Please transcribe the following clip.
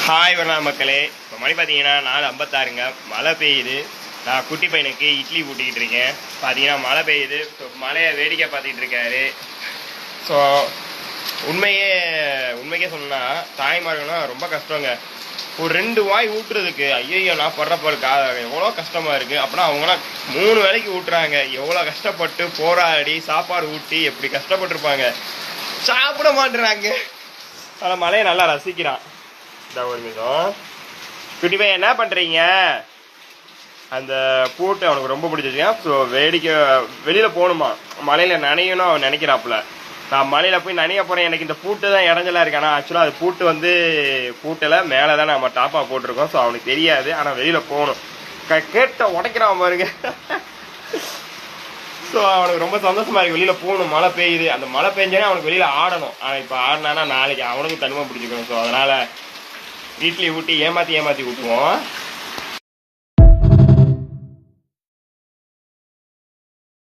Hi வணக்கம் மக்களே. இப்போ மணி பார்த்தீங்கன்னா 4:56ங்க. மழை பெய்யுது. நான் குட்டி பையனுக்கு இட்லி ஊட்டிக்கிட்டு இருக்கேன். பார்த்தீங்கன்னா மழை பெய்யுது. ஸோ மழையை வேடிக்கை பார்த்துக்கிட்டு இருக்காரு. ஸோ உண்மைக்கே சொன்னால் தாய்மார்கள்னா ரொம்ப கஷ்டங்க. ஒரு 2 வாய் ஊட்டுறதுக்கு ஐயோ நான் படுறப்ப எவ்வளோ கஷ்டமாக இருக்குது. அப்படின்னா அவங்களாம் 3 வேளைக்கு ஊட்டுறாங்க. எவ்வளோ கஷ்டப்பட்டு போராடி சாப்பாடு ஊட்டி எப்படி கஷ்டப்பட்டுருப்பாங்க. சாப்பிட மாட்டுறாங்க. ஆனால் மழையை நல்லா ரசிக்கிறான். ஒரு நிமிஷம். குட்டி பையன் என்ன பண்ணுறீங்க? அந்த பூட்டு அவனுக்கு ரொம்ப பிடிச்சிருக்கேன். ஸோ வேடிக்கை வெளியில் போகணுமா, மலையில் நனையணும் அவன் நினைக்கிறாப்புல. நான் மலையில் போய் நனைய போகிறேன், எனக்கு இந்த பூட்டு தான் இடைஞ்சலாக இருக்கு. ஆனால் ஆக்சுவலாக அது பூட்டில் மேலே தான் நம்ம டாப்பாக போட்டிருக்கோம். ஸோ அவனுக்கு தெரியாது. ஆனால் வெளியில் போகணும். கேட்ட உடைக்கிறான் பாருங்க. ஸோ அவனுக்கு ரொம்ப சந்தோஷமா இருக்கு. வெளியில் போகணும், மழை பெய்யுது. அந்த மழை பெஞ்சானே அவனுக்கு வெளியில் ஆடணும். ஆனால் இப்போ ஆடினானா நாளைக்கு அவனுக்கு தனிமை பிடிச்சிக்கணும். ஸோ அதனால் இட்லி ஊட்டி ஏமாற்றி ஊட்டுவோம்.